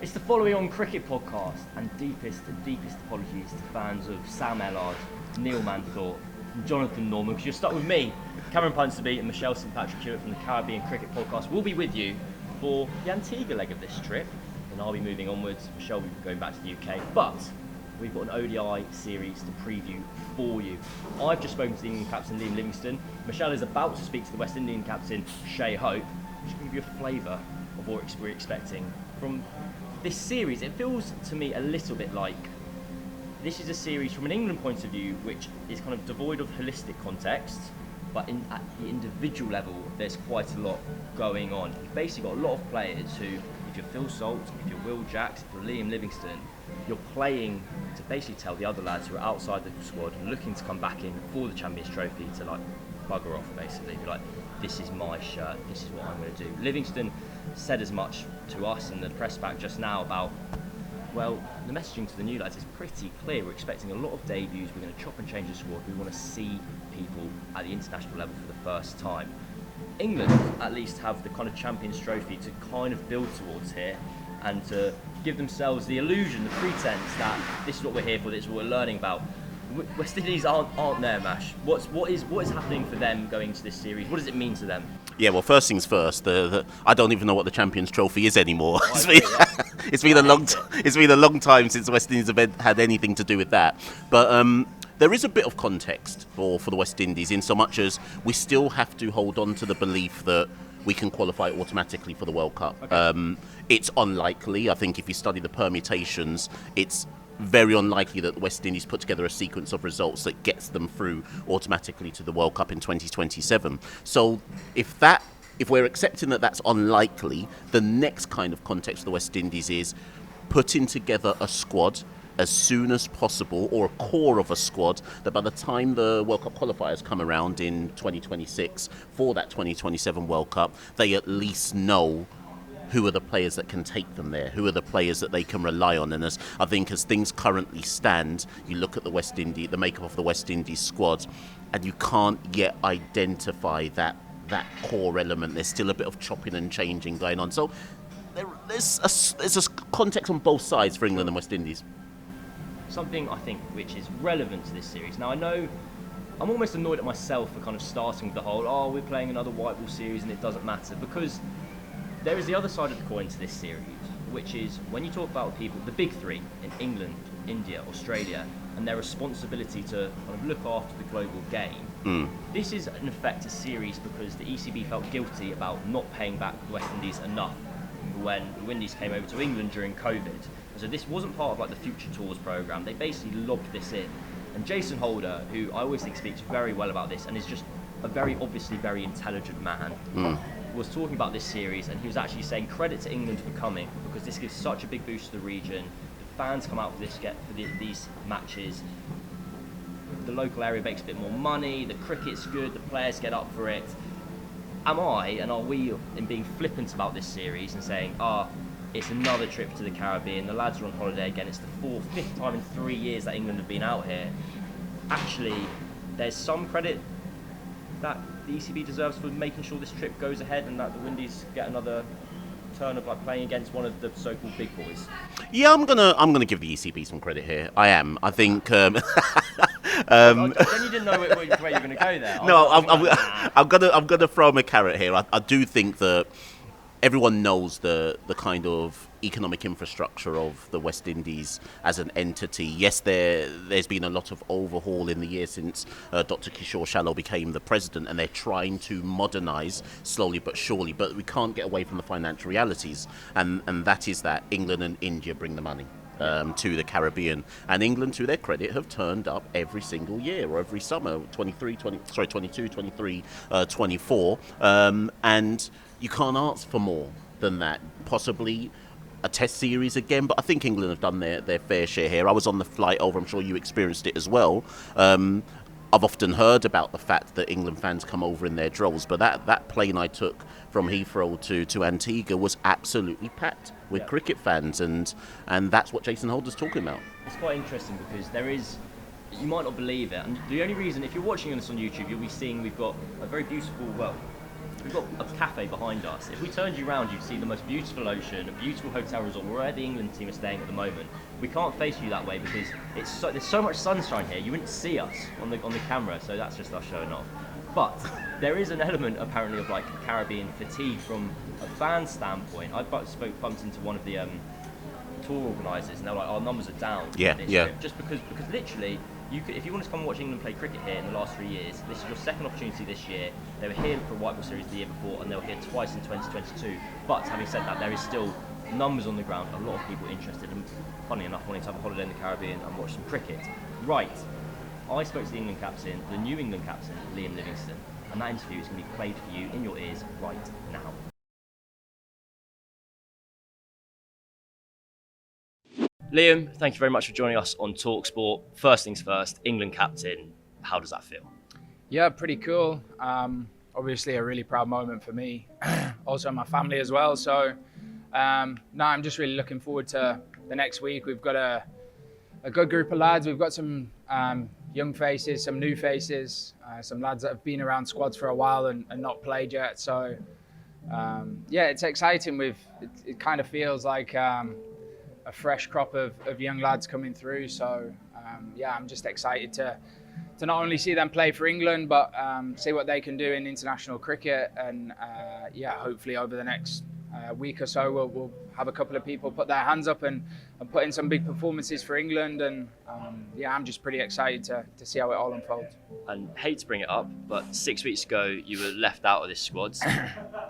It's the Following On Cricket podcast, and deepest apologies to fans of Sam Ellard, Neil Manthorp, and Jonathan Norman, because you're stuck with me, Cameron Ponsonby, and Machel St Patrick Hewitt from the Caribbean Cricket Podcast. We'll be with you for the Antigua leg of this trip, and I'll be moving onwards. Machel will be going back to the UK, but we've got an ODI series to preview for you. I've just spoken to the England captain, Liam Livingston. Machel is about to speak to the West Indian captain, Shai, which can give you a flavour of what we're expecting from this series. It feels to me a little bit like this is a series from an England point of view which is kind of devoid of holistic context, but at the individual level there's quite a lot going on. You've basically got a lot of players who, if you're Phil Salt, if you're Will Jacks, if you're Liam Livingston, you're playing to basically tell the other lads who are outside the squad and looking to come back in for the Champions Trophy to like bugger off, basically. Be like, this is my shirt, this is what I'm going to do. Livingston said as much to us in the press pack just now about, well, the messaging to the new lads is pretty clear. We're expecting a lot of debuts, we're going to chop and change the squad, we want to see people at the international level for the first time. England at least have the kind of Champions Trophy to kind of build towards here and to give themselves the illusion, the pretense that this is what we're here for, this is what we're learning about. West Indies aren't there, Mash. What is happening for them going to this series? What does it mean to them? Yeah, well, first things first. I don't even know what the Champions Trophy is anymore. It's been a long time since the West Indies have had anything to do with that. But there is a bit of context for the West Indies, in so much as we still have to hold on to the belief that we can qualify automatically for the World Cup. Okay. It's unlikely. I think if you study the permutations, it's very unlikely that the West Indies put together a sequence of results that gets them through automatically to the World Cup in 2027. So if we're accepting that that's unlikely, the next kind of context for the West Indies is putting together a squad as soon as possible, or a core of a squad that by the time the World Cup qualifiers come around in 2026 for that 2027 World Cup, they at least know who are the players that can take them there, who are the players that they can rely on. And as things currently stand, you look at the makeup of the West Indies squad, and you can't yet identify that core element. There's still a bit of chopping and changing going on. So there's a context on both sides for England and West Indies. Something I think which is relevant to this series. Now I know I'm almost annoyed at myself for kind of starting with the whole, we're playing another white ball series and it doesn't matter, because there is the other side of the coin to this series, which is when you talk about people, the big three in England, India, Australia, and their responsibility to kind of look after the global game. This is in effect a series because the ECB felt guilty about not paying back the West Indies enough when the Windies came over to England during COVID. So this wasn't part of like the Future Tours programme. They basically lobbed this in. And Jason Holder, who I always think speaks very well about this and is just a very obviously very intelligent man, was talking about this series, and he was actually saying credit to England for coming, because this gives such a big boost to the region. The fans come out for these matches. The local area makes a bit more money. The cricket's good. The players get up for it. Are we in being flippant about this series and saying, it's another trip to the Caribbean, the lads are on holiday again, it's the fifth time in 3 years that England have been out here? Actually, there's some credit that the ECB deserves for making sure this trip goes ahead and that the Windies get another turn of like playing against one of the so-called big boys. Yeah, I'm gonna give the ECB some credit here. I am. I think. Then you didn't know where you were going to go there. I'm gonna throw him a carrot here. I do think that everyone knows the kind of economic infrastructure of the West Indies as an entity. Yes, there's been a lot of overhaul in the years since Dr. Kishore Shallow became the president, and they're trying to modernise slowly but surely. But we can't get away from the financial realities, and that is that England and India bring the money to the Caribbean, and England, to their credit, have turned up every single year or every summer, 22, 23, 24, and you can't ask for more than that. Possibly a test series again, but I think England have done their fair share here. I was on the flight over, I'm sure you experienced it as well. I've often heard about the fact that England fans come over in their droves, but that plane I took from Heathrow to Antigua was absolutely packed with cricket fans, and that's what Jason Holder's talking about. It's quite interesting because you might not believe it, and the only reason, if you're watching this on YouTube, you'll be seeing we've got a very beautiful, We've got a cafe behind us. If we turned you around, you'd see the most beautiful ocean, a beautiful hotel resort where the England team are staying at the moment. We can't face you that way because there's so much sunshine here. You wouldn't see us on the camera, so that's just us showing off. But there is an element apparently of like Caribbean fatigue from a fan standpoint. I bumped into one of the tour organisers, and they were like, "Our numbers are down." Yeah, this yeah. trip. Just because literally, if you wanted to come and watch England play cricket here in the last 3 years, this is your second opportunity this year. They were here for White Ball Series the year before, and they were here twice in 2022. But having said that, there is still numbers on the ground, a lot of people interested, and funny enough, wanting to have a holiday in the Caribbean and watch some cricket. Right, I spoke to the England captain, the New England captain, Liam Livingston, and that interview is going to be played for you in your ears right now. Liam, thank you very much for joining us on talkSPORT. First things first, England captain, how does that feel? Yeah, pretty cool. Obviously a really proud moment for me, also my family as well. So no, I'm just really looking forward to the next week. We've got a good group of lads. We've got some young faces, some new faces, some lads that have been around squads for a while and not played yet. So yeah, it's exciting. It kind of feels like a fresh crop of young lads coming through. So yeah, I'm just excited to not only see them play for England, but see what they can do in international cricket. And yeah, hopefully over the next week or so, we'll have a couple of people put their hands up and put in some big performances for England. And yeah, I'm just pretty excited to see how it all unfolds. And hate to bring it up, but 6 weeks ago you were left out of this squad.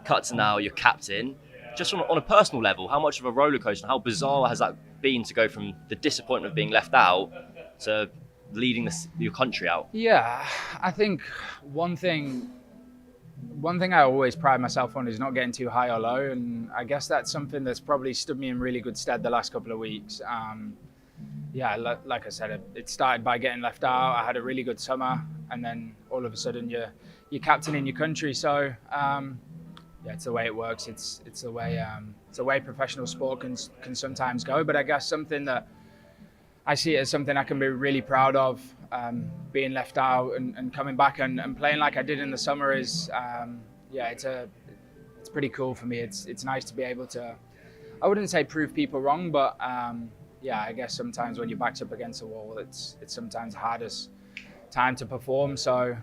Cut to now, you're captain. Just on a personal level, how much of a roller coaster, how bizarre has that been to go from the disappointment of being left out to leading your country out? Yeah, I think one thing I always pride myself on is not getting too high or low, and I guess that's something that's probably stood me in really good stead the last couple of weeks. Yeah, like I said, it started by getting left out. I had a really good summer, and then all of a sudden you're captain in your country. So yeah, it's the way it works. It's the way professional sport can sometimes go. But I guess something that I see it as something I can be really proud of, being left out and coming back and playing like I did in the summer is, yeah, it's pretty cool for me. It's nice to be able to, I wouldn't say prove people wrong, but yeah, I guess sometimes when your back's up against the wall, it's sometimes the hardest time to perform. So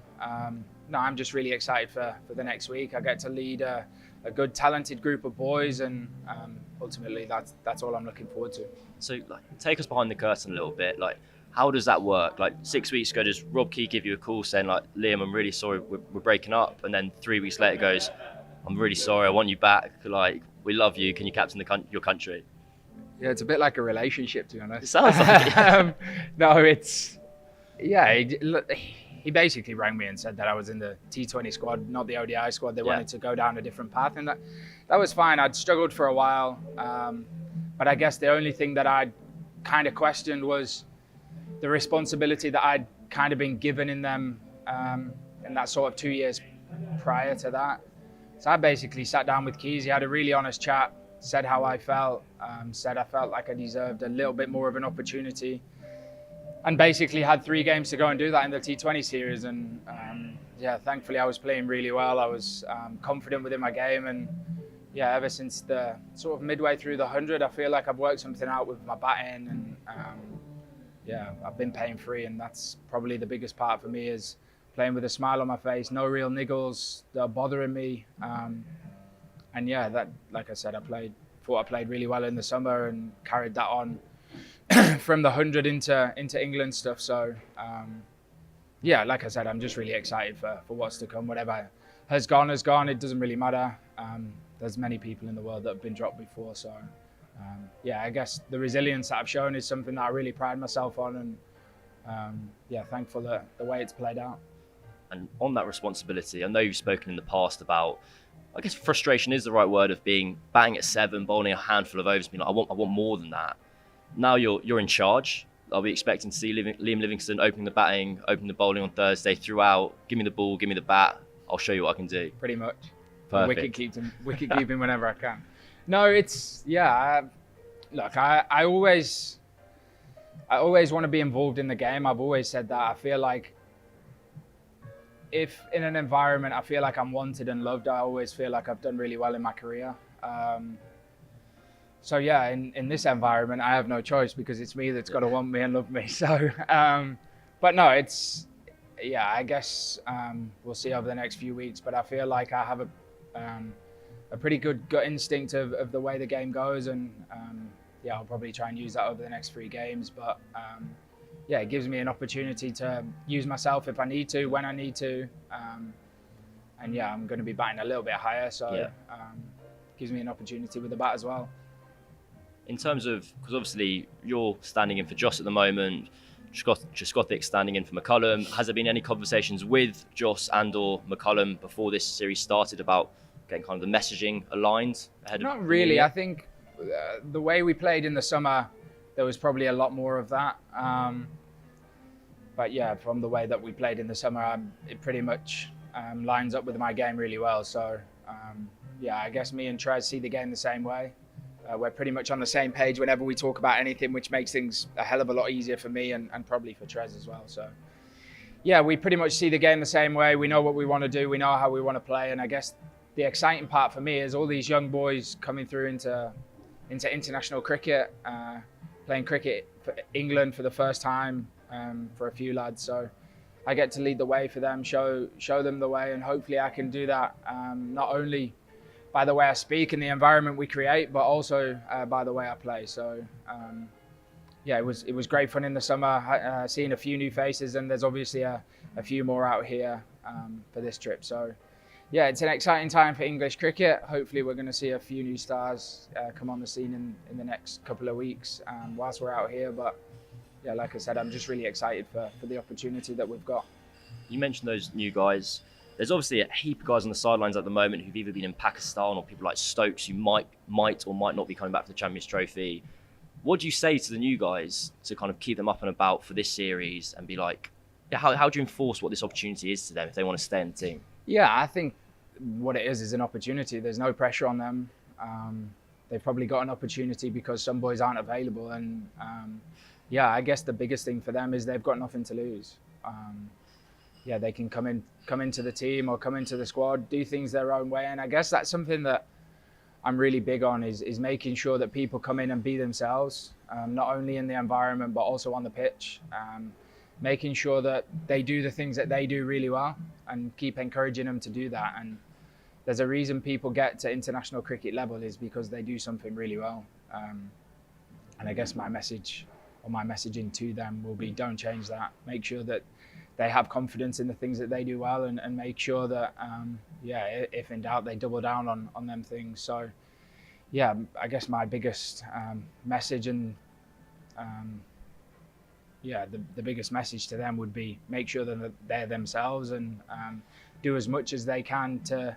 no, I'm just really excited for the next week. I get to lead a good, talented group of boys, and ultimately that's all I'm looking forward to. So, like, take us behind the curtain a little bit. Like, how does that work? Like, 6 weeks ago, does Rob Key give you a call saying, like, Liam, I'm really sorry, we're breaking up, and then 3 weeks later goes, I'm really sorry, I want you back. Like, we love you. Can you captain your country? Yeah, it's a bit like a relationship, to be honest. It sounds like it. No, it's yeah. He basically rang me and said that I was in the T20 squad, not the ODI squad. They wanted to go down a different path, and that was fine. I'd struggled for a while, but I guess the only thing that I'd kind of questioned was the responsibility that I'd kind of been given in them in that sort of 2 years prior to that. So I basically sat down with Keys. He had a really honest chat, said how I felt, said I felt like I deserved a little bit more of an opportunity, and basically had 3 games to go and do that in the T20 series. And yeah, thankfully I was playing really well. I was confident within my game, and yeah, ever since the sort of midway through the 100, I feel like I've worked something out with my batting, and yeah, I've been pain free, and that's probably the biggest part for me, is playing with a smile on my face, no real niggles that are bothering me. And yeah, that, like I said, thought I played really well in the summer and carried that on from the 100 into England stuff. So yeah, like I said, I'm just really excited for what's to come. Whatever has gone. It doesn't really matter. There's many people in the world that have been dropped before. So yeah, I guess the resilience that I've shown is something that I really pride myself on, and yeah, thankful that the way it's played out. And on that responsibility, I know you've spoken in the past about, I guess frustration is the right word, of batting at 7, bowling a handful of overs, being like, I want more than that. Now you're in charge. I'll be expecting to see Liam Livingston opening the batting, opening the bowling on Thursday throughout. Give me the ball, give me the bat. I'll show you what I can do. Pretty much. Perfect. Wicket keeping whenever I can. No, it's yeah. Look, I always want to be involved in the game. I've always said that. I feel like if in an environment I feel like I'm wanted and loved, I always feel like I've done really well in my career. So yeah, in this environment, I have no choice because it's me that's got to want me and love me. So, but no, I guess we'll see over the next few weeks. But I feel like I have a pretty good gut instinct of the way the game goes, and I'll probably try and use that over the next 3 games. But it gives me an opportunity to use myself if I need to, when I need to, and I'm going to be batting a little bit higher, so gives me an opportunity with the bat as well. In terms of, because obviously you're standing in for Joss at the moment, Jaskothic standing in for McCullum. Has there been any conversations with Joss and/or McCullum before this series started about getting kind of the messaging aligned ahead of? Not really. I think the way we played in the summer, there was probably a lot more of that. But yeah, from the way that we played in the summer, it pretty much lines up with my game really well. So I guess me and Trez see the game the same way. We're pretty much on the same page whenever we talk about anything, which makes things a hell of a lot easier for me and probably for Trez as well. So yeah, we pretty much see the game the same way. We know what we want to do. We know how we want to play. And I guess the exciting part for me is all these young boys coming through into international cricket, playing cricket for England for the first time for a few lads. So I get to lead the way for them, show them the way, and hopefully I can do that not only by the way I speak and the environment we create, but also by the way I play. So it was great fun in the summer, seeing a few new faces, and there's obviously a few more out here for this trip. So yeah, it's an exciting time for English cricket. Hopefully we're going to see a few new stars come on the scene in the next couple of weeks whilst we're out here. But yeah, like I said, I'm just really excited for the opportunity that we've got. You mentioned those new guys. There's obviously a heap of guys on the sidelines at the moment who've either been in Pakistan, or people like Stokes who might or might not be coming back for the Champions Trophy. What do you say to the new guys to kind of keep them up and about for this series and be like, how do you enforce what this opportunity is to them if they want to stay in the team? Yeah, I think what it is an opportunity. There's no pressure on them. They've probably got an opportunity because some boys aren't available. And I guess the biggest thing for them is they've got nothing to lose. They can come into the team or come into the squad, do things their own way. And I guess that's something that I'm really big on is making sure that people come in and be themselves, not only in the environment, but also on the pitch. Making sure that they do the things that they do really well and keep encouraging them to do that. And there's a reason people get to international cricket level is because they do something really well. And I guess my message or my messaging to them will be, don't change that. Make sure that they have confidence in the things that they do well, and make sure that, if in doubt, they double down on them things. So, yeah, I guess my biggest message and, the biggest message to them would be make sure that they're themselves and do as much as they can to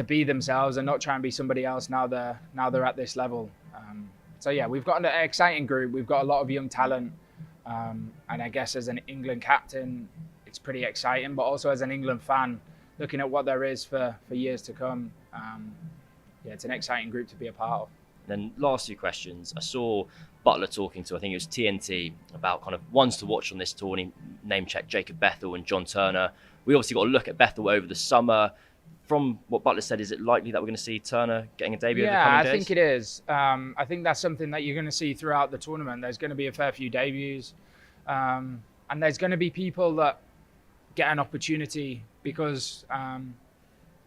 be themselves and not try and be somebody else now they're at this level. We've got an exciting group. We've got a lot of young talent. And I guess as an England captain, it's pretty exciting, but also as an England fan, looking at what there is for years to come, it's an exciting group to be a part of. Then last 2 questions. I saw Butler talking to, I think it was TNT, about kind of ones to watch on this tour. And he name-checked Jacob Bethel and John Turner. We obviously got a look at Bethel over the summer. From what Butler said, is it likely that we're going to see Turner getting a debut over the coming days? Yeah, I think it is. I think that's something that you're going to see throughout the tournament. There's going to be a fair few debuts. And there's going to be people that get an opportunity because,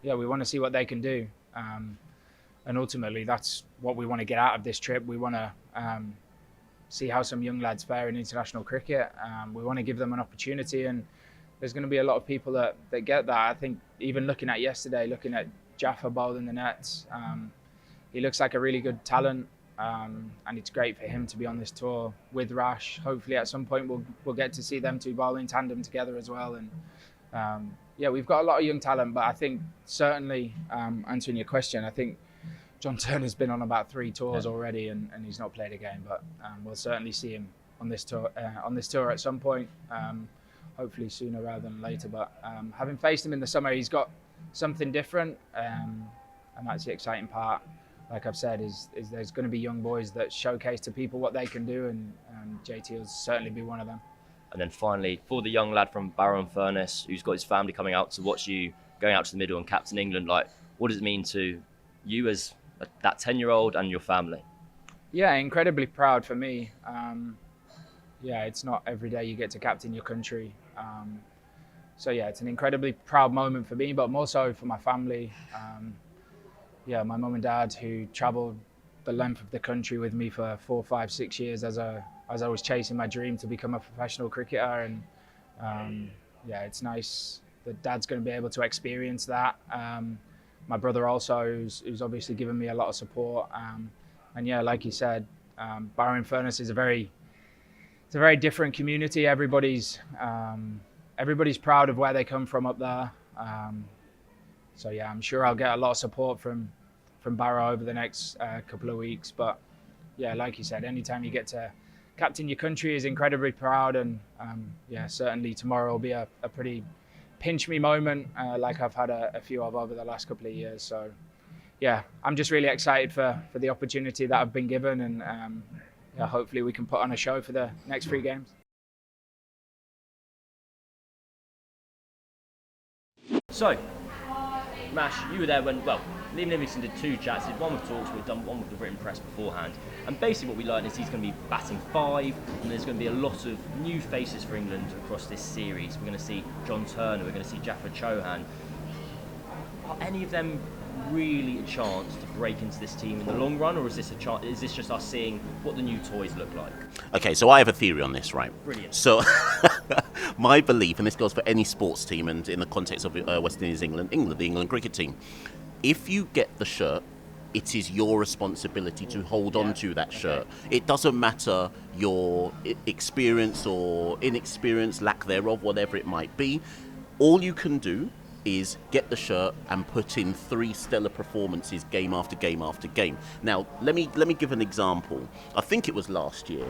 we want to see what they can do. And ultimately, that's what we want to get out of this trip. We want to see how some young lads fare in international cricket. We want to give them an opportunity, and there's going to be a lot of people that get that. I think even looking at yesterday, looking at Jaffa bowling the nets, he looks like a really good talent. And it's great for him to be on this tour with Rash. Hopefully at some point we'll get to see them 2 bowl in tandem together as well. And we've got a lot of young talent, but I think certainly answering your question, I think John Turner's been on about 3 tours already and he's not played a game, but we'll certainly see him on this tour at some point, hopefully sooner rather than later. But having faced him in the summer, he's got something different, and that's the exciting part. Like I've said, is there's going to be young boys that showcase to people what they can do, and JT will certainly be one of them. And then finally, for the young lad from Barrow-in-Furness, who's got his family coming out to watch you going out to the middle and captain England, like, what does it mean to you as that 10-year-old and your family? Yeah, incredibly proud for me. Yeah, it's not every day you get to captain your country. So yeah, it's an incredibly proud moment for me, but more so for my family. Yeah, my mum and dad, who travelled the length of the country with me for 4, 5, 6 years as I was chasing my dream to become a professional cricketer. And yeah, it's nice that Dad's going to be able to experience that. My brother also, who's obviously given me a lot of support. And yeah, like you said, Barrow-in-Furness is a very different community. Everybody's proud of where they come from up there. So yeah, I'm sure I'll get a lot of support from Barrow over the next couple of weeks. But yeah, like you said, anytime you get to captain your country is incredibly proud. And yeah, certainly tomorrow will be a pretty pinch me moment, like I've had a few of over the last couple of years. So yeah, I'm just really excited for the opportunity that I've been given, and yeah, hopefully we can put on a show for the next 3 games. So, Mash, you were there when, well, Liam Livingston did 2 chats, did one with talks, we've done one with the written press beforehand. And basically what we learned is he's going to be batting 5, and there's going to be a lot of new faces for England across this series. We're going to see John Turner, we're going to see Jaffa Chauhan. Are any of them really a chance to break into this team in the long run, or is this just us seeing what the new toys look like? Okay, so I have a theory on this, right? Brilliant. So my belief, and this goes for any sports team, and in the context of West Indies, England, the England cricket team, if you get the shirt, it is your responsibility to hold on to that shirt. It doesn't matter your experience or inexperience, lack thereof, whatever it might be. All you can do is get the shirt and put in 3 stellar performances game after game after game. Now, let me give an example. I think it was last year.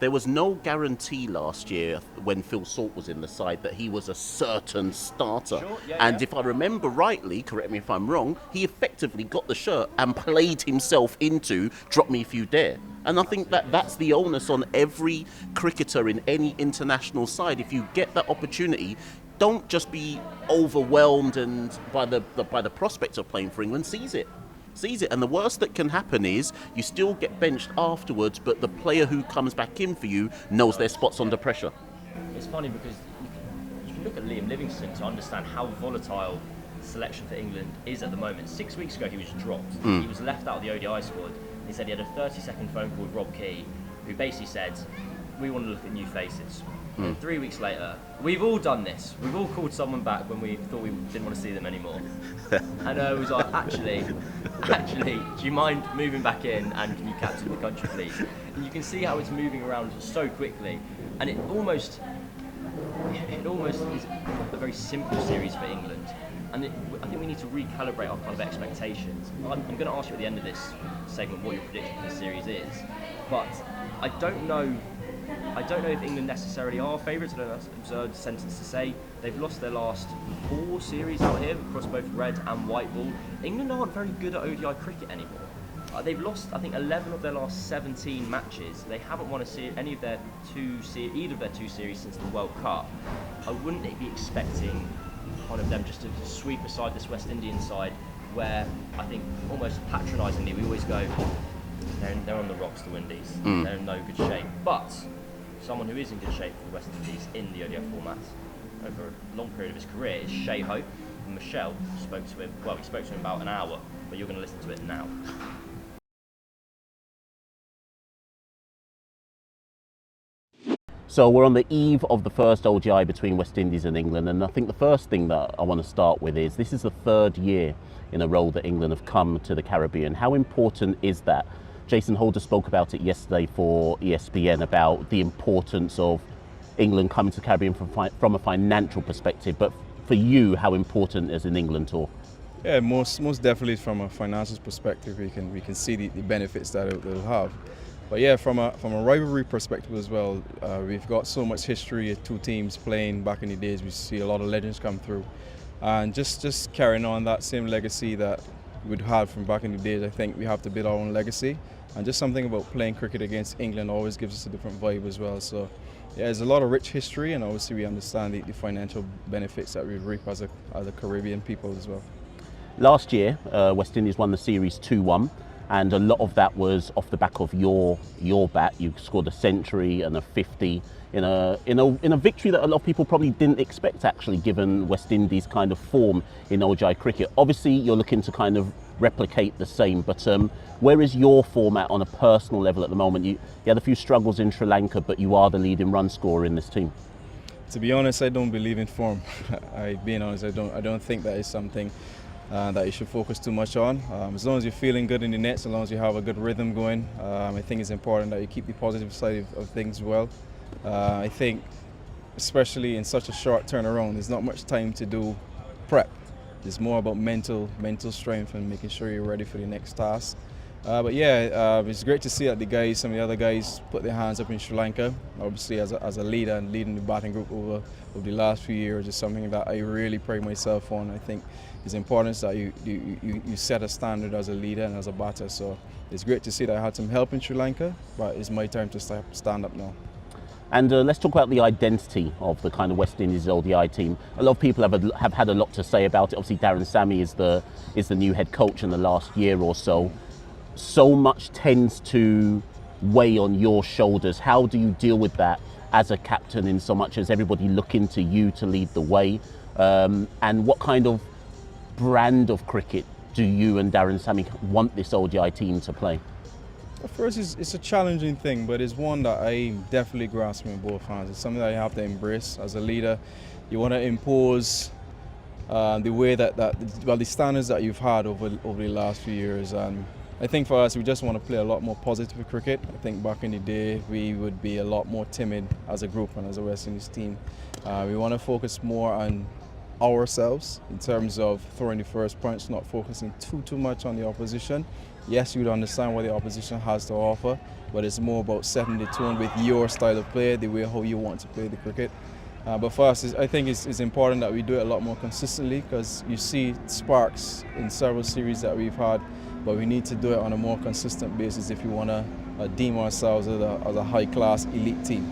There was no guarantee last year when Phil Salt was in the side that he was a certain starter. Sure, and if I remember rightly, correct me if I'm wrong, he effectively got the shirt and played himself into drop me if you dare. And I think that's the onus on every cricketer in any international side. If you get that opportunity, don't just be overwhelmed and by the prospect of playing for England. Seize it. And the worst that can happen is you still get benched afterwards, but the player who comes back in for you knows their spot's under pressure. It's funny because you can look at Liam Livingston to understand how volatile selection for England is at the moment. 6 weeks ago he was dropped. He was left out of the ODI squad. He said he had a 30-second phone call with Rob Key, who basically said, we want to look at new faces. And 3 weeks later, we've all done this. We've all called someone back when we thought we didn't want to see them anymore. And I was like, actually, do you mind moving back in, and can you captain the country, please? And you can see how it's moving around so quickly, and it almost is a very simple series for England. And I think we need to recalibrate our kind of expectations. I'm going to ask you at the end of this segment what your prediction for the series is, but I don't know if England necessarily are favourites. I know that's an absurd sentence to say. They've lost their last 4 series out here across both red and white ball. England aren't very good at ODI cricket anymore. They've lost, I think, 11 of their last 17 matches. They haven't won either of their 2 series since the World Cup. I wouldn't be expecting one of them just to sweep aside this West Indian side, where I think almost patronisingly we always go, they're on the rocks, the Windies. They're in no good shape. But someone who is in good shape for the West Indies in the ODI format over a long period of his career is Shai. And Machel spoke to him. Well, he spoke to him about an hour, but you're going to listen to it now. So we're on the eve of the first ODI between West Indies and England, and I think the first thing that I want to start with is this is the 3rd year in a row that England have come to the Caribbean. How important is that? Jason Holder spoke about it yesterday for ESPN about the importance of England coming to the Caribbean from a financial perspective, but for you, how important is an England tour? Yeah, most definitely from a financial perspective, we can see the benefits that it'll have. But yeah, from a rivalry perspective as well, we've got so much history of 2 teams playing back in the days. We see a lot of legends come through, and just carrying on that same legacy that we'd had from back in the days. I think we have to build our own legacy, And just something about playing cricket against England always gives us a different vibe as well. So yeah, there's a lot of rich history, and obviously we understand the financial benefits that we reap as a Caribbean people as well. Last year, West Indies won the series 2-1, and a lot of that was off the back of your bat. You scored a century and a 50 in a victory that a lot of people probably didn't expect, actually, given West Indies' kind of form in ODI cricket. Obviously, you're looking to kind of replicate the same, but where is your format on a personal level at the moment? You had a few struggles in Sri Lanka, but you are the leading run scorer in this team. To be honest, I don't believe in form. Being honest, I don't think that is something that you should focus too much on. As long as you're feeling good in the nets, as long as you have a good rhythm going, I think it's important that you keep the positive side of things well. I think, especially in such a short turnaround, there's not much time to do prep. It's more about mental strength and making sure you're ready for the next task. But yeah, it's great to see that some of the other guys put their hands up in Sri Lanka. Obviously, as a leader and leading the batting group over the last few years is something that I really pride myself on. I think it's important that you set a standard as a leader and as a batter. So it's great to see that I had some help in Sri Lanka, but it's my time to stand up now. And let's talk about the identity of the kind of West Indies ODI team. A lot of people have had a lot to say about it. Obviously, Darren Sammy is the new head coach in the last year or so. So much tends to weigh on your shoulders. How do you deal with that as a captain, in so much as everybody looking to you to lead the way? And what kind of brand of cricket do you and Darren Sammy want this ODI team to play? First, it's a challenging thing, but it's one that I definitely grasp in both hands. It's something that you have to embrace as a leader. You want to impose the way the standards that you've had over the last few years. And I think for us, we just want to play a lot more positive cricket. I think back in the day, we would be a lot more timid as a group and as a West Indies team. We want to focus more on ourselves in terms of throwing the first punch, not focusing too much on the opposition. Yes, you would understand what the opposition has to offer, but it's more about setting the tone with your style of play, the way how you want to play the cricket. But for us, I think it's important that we do it a lot more consistently, because you see sparks in several series that we've had, but we need to do it on a more consistent basis if you want to deem ourselves as a high-class elite team.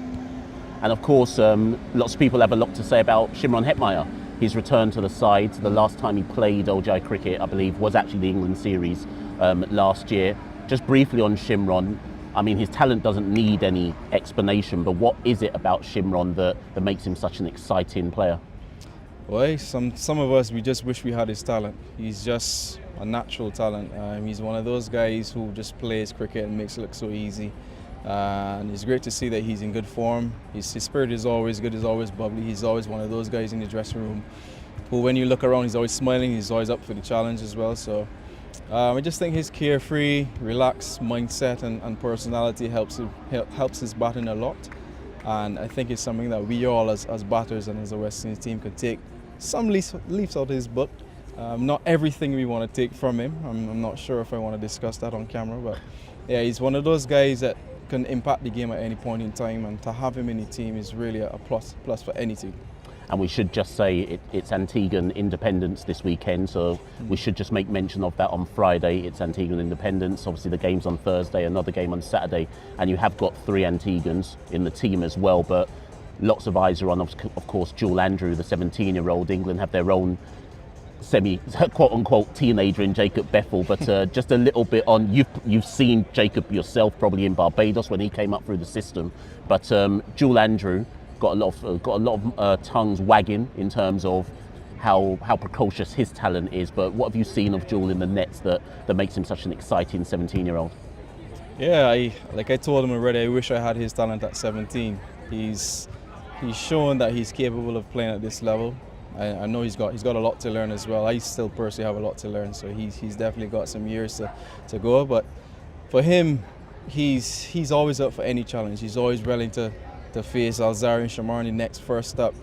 And of course, lots of people have a lot to say about Shimron Hetmyer. His return to the side. The last time he played ODI cricket, I believe, was actually the England series last year. Just briefly on Shimron, I mean, his talent doesn't need any explanation, but what is it about Shimron that makes him such an exciting player? Well, some of us, we just wish we had his talent. He's just a natural talent. He's one of those guys who just plays cricket and makes it look so easy. And it's great to see that he's in good form. His spirit is always good, he's always bubbly. He's always one of those guys in the dressing room who, when you look around, he's always smiling, he's always up for the challenge as well. So I just think his carefree, relaxed mindset and personality helps his batting a lot. And I think it's something that we all as batters and as a West Indies team could take some leaves out of his book. Not everything we want to take from him. I'm not sure if I want to discuss that on camera, but yeah, he's one of those guys that can impact the game at any point in time, and to have him in the team is really a plus for any team. And we should just say it's Antiguan Independence this weekend, so we should just make mention of that on Friday. It's Antiguan Independence. Obviously the game's on Thursday, another game on Saturday, and you have got 3 Antiguans in the team as well, but lots of eyes are on, of course, Jewel Andrew, the 17-year-old. England have their own quote-unquote teenager in Jacob Bethel, but just a little bit on, you've seen Jacob yourself probably in Barbados when he came up through the system, but Jewel Andrew got a lot of tongues wagging in terms of how precocious his talent is. But what have you seen of Jewel in the nets that makes him such an exciting 17-year-old? Yeah, like I told him already, I wish I had his talent at 17. He's shown that he's capable of playing at this level. I know he's got a lot to learn as well. I still personally have a lot to learn, so he's definitely got some years to go. But for him, he's always up for any challenge. He's always willing to face Alzarian Shamarni next first up.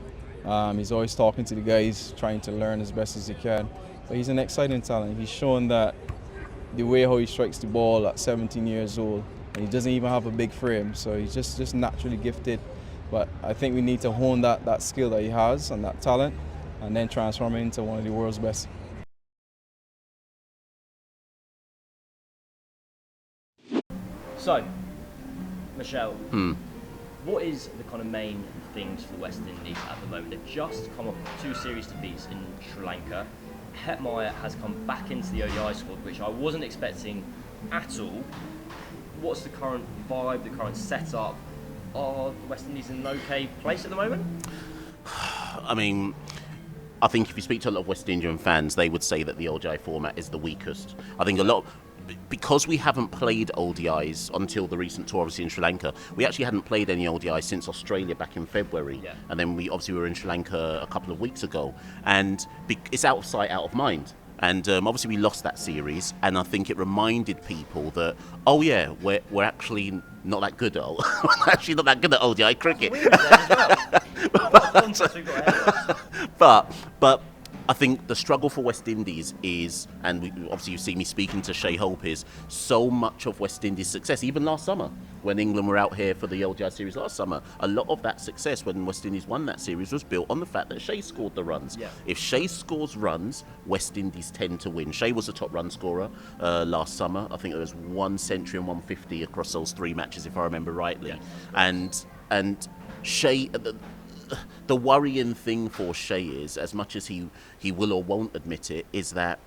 He's always talking to the guys, trying to learn as best as he can. But he's an exciting talent. He's shown that the way how he strikes the ball at 17 years old, and he doesn't even have a big frame, so he's just naturally gifted. But I think we need to hone that skill that he has and that talent, and then transform it into one of the world's best. So, Machel, what is the kind of main things for the West Indies at the moment? They've just come off 2 series defeats in Sri Lanka. Hetmeyer has come back into the ODI squad, which I wasn't expecting at all. What's the current vibe, the current setup? Are the West Indies in an okay place at the moment? I mean, I think if you speak to a lot of West Indian fans, they would say that the ODI format is the weakest. I think a lot, because we haven't played ODIs until the recent tour, obviously in Sri Lanka. We actually hadn't played any ODIs since Australia back in February, and then we obviously were in Sri Lanka a couple of weeks ago, and it's out of sight, out of mind. And obviously we lost that series, and I think it reminded people that, oh yeah, we're actually not that good at we're actually not that good at ODI cricket. We were there as well. What a contest we've got ahead of us. But I think the struggle for West Indies is, and obviously you see me speaking to Shai is so much of West Indies' success, even last summer, when England were out here for the ODI series last summer, a lot of that success when West Indies won that series was built on the fact that Shai scored the runs. Yeah. If Shai scores runs, West Indies tend to win. Shai was the top run scorer last summer. I think there was 1 century and 150 across those 3 matches, if I remember rightly. Yes. And Shai... The worrying thing for Shai is, as much as he will or won't admit it, is that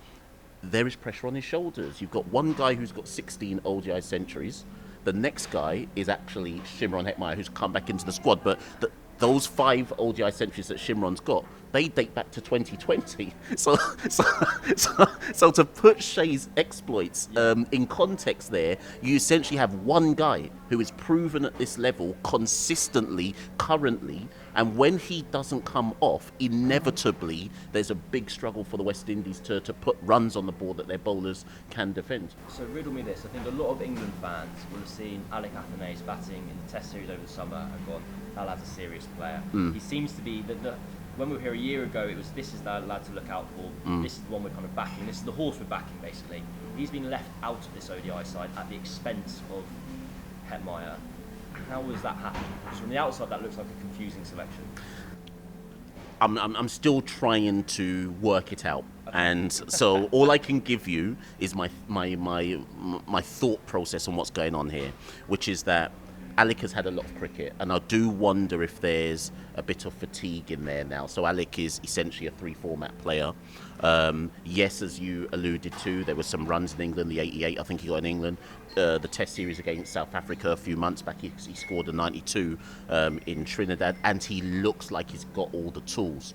there is pressure on his shoulders. You've got one guy who's got 16 ODI centuries. The next guy is actually Shimron Hetmeyer, who's come back into the squad. But those 5 ODI centuries that Shimron's got, they date back to 2020. So to put Shai's exploits in context there, you essentially have one guy who is proven at this level consistently, currently, and when he doesn't come off, inevitably there's a big struggle for the West Indies to put runs on the board that their bowlers can defend. So riddle me this. I think a lot of England fans will have seen Alec Athanaze batting in the Test Series over the summer and gone, that lad's a serious player. He seems to be, when we were here a year ago, it was, this is the lad to look out for, this is the one we're kind of backing, this is the horse we're backing, basically. He's been left out of this ODI side at the expense of Hetmeyer. How has that happened? Because from the outside, that looks like a confusing selection. I'm still trying to work it out, and so all I can give you is my thought process on what's going on here, which is that Alec has had a lot of cricket, and I do wonder if there's a bit of fatigue in there now. So Alec is essentially a 3-format player. Yes, as you alluded to, there were some runs in England, the 88 I think he got in England. The Test Series against South Africa a few months back, he scored a 92 in Trinidad, and he looks like he's got all the tools.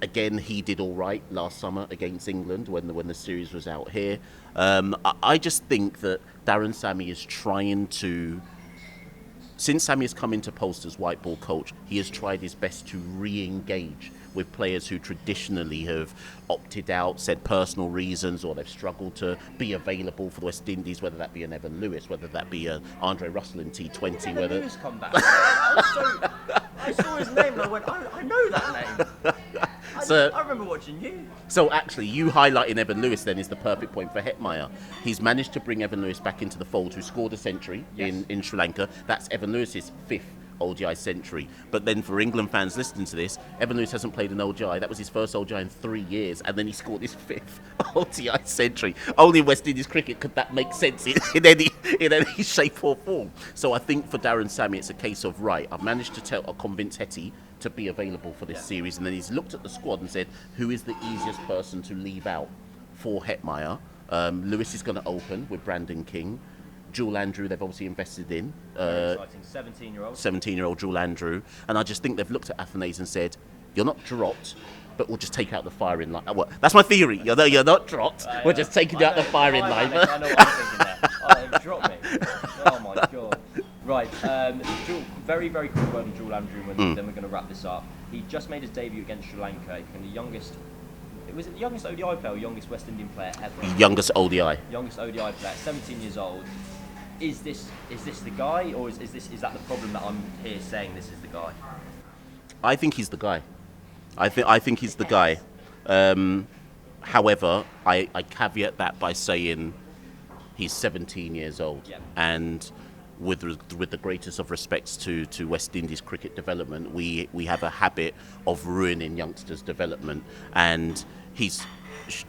Again, he did all right last summer against England when the series was out here. I just think that Darren Sammy is trying to, since Sammy has come into post as white ball coach, he has tried his best to re-engage with players who traditionally have opted out, said personal reasons, or they've struggled to be available for the West Indies, whether that be an Evan Lewis, whether that be an Andre Russell in T20. Evan Lewis come back. I saw his name and I went, I know that name. I remember watching you. So actually, you highlighting Evan Lewis then is the perfect point for Hetmeyer. He's managed to bring Evan Lewis back into the fold, who scored a century in Sri Lanka. That's Evan Lewis's 5th ODI century. But then for England fans listening to this, Evan Lewis hasn't played an ODI. That was his first ODI in 3 years, and then he scored his 5th ODI century. Only in West Indies cricket could that make sense in any shape or form. So I think for Darren Sammy, it's a case of, right, I've managed to convince Hetty to be available for this series, and then he's looked at the squad and said, who is the easiest person to leave out for Hetmeyer? Lewis is going to open with Brandon King. Jewel Andrew, they've obviously invested in. Exciting, 17-year-old. 17-year-old Jewel Andrew. And I just think they've looked at Athanaze and said, you're not dropped, but we'll just take out the firing line. Well, that's my theory. You're not dropped. We're just taking out the firing line. I know what I'm thinking there. Oh, they've dropped me. Oh, my God. Right. Very, very quick word on Jewel Andrew, then we're going to wrap this up. He just made his debut against Sri Lanka. He became the youngest... Was it the youngest ODI player or youngest West Indian player ever? Youngest ODI. Youngest ODI player, 17 years old. Is this the guy, or is that the problem that I'm here saying this is the guy? I think he's the guy. I think he's the guy. However, I caveat that by saying he's 17 years old, and with the greatest of respects to West Indies cricket development, we have a habit of ruining youngsters' development, and he's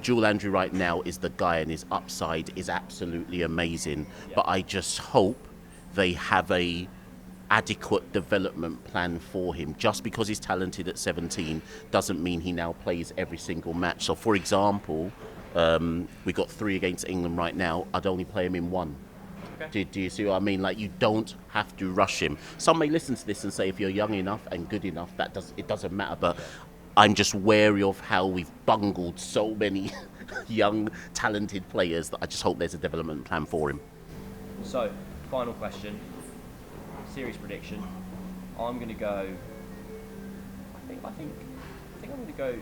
Jewel Andrew right now is the guy, and his upside is absolutely amazing. Yeah. But I just hope they have a adequate development plan for him. Just because he's talented at 17 doesn't mean he now plays every single match. So, for example, we got 3 against England right now. I'd only play him in 1. Okay. Do you see what I mean? Like, you don't have to rush him. Some may listen to this and say, if you're young enough and good enough, it doesn't matter. But I'm just wary of how we've bungled so many young, talented players that I just hope there's a development plan for him. So, final question. Series prediction. I'm going to go. I think I'm going to go.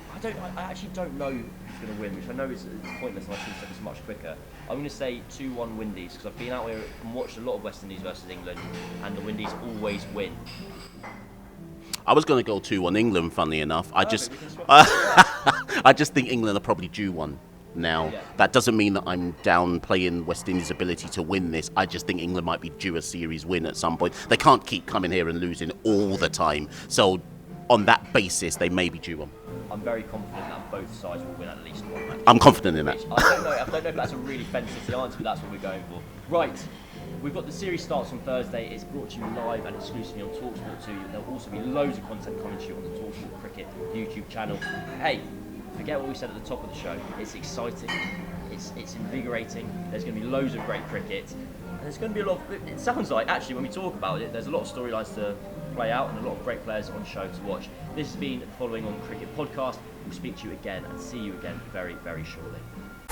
I actually don't know who's going to win, which I know is pointless, and I should have said this much quicker. I'm going to say 2-1 Windies, because I've been out here and watched a lot of West Indies versus England, and the Windies always win. I was going to go 2-1 England, funnily enough. I just think England are probably due one now. Yeah. That doesn't mean that I'm downplaying West Indies' ability to win this. I just think England might be due a series win at some point. They can't keep coming here and losing all the time. So on that basis, they may be due one. I'm very confident that both sides will win at least one match. I'm confident in that. I don't know if that's a really fantastic answer, but that's what we're going for. Right, we've got the series starts on Thursday. It's brought to you live and exclusively on talkSPORT 2. There'll also be loads of content commentary on the talkSPORT Cricket YouTube channel. Hey, forget what we said at the top of the show. It's exciting. It's invigorating. There's going to be loads of great cricket. And there's going to be a lot of, it sounds like, actually, when we talk about it, there's a lot of storylines to play out and a lot of great players on show to watch. This has been the Following On Cricket podcast. We'll speak to you again and see you again very, very shortly.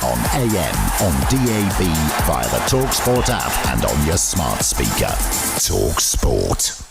On AM, on DAB, via the talkSPORT app and on your smart speaker. talkSPORT.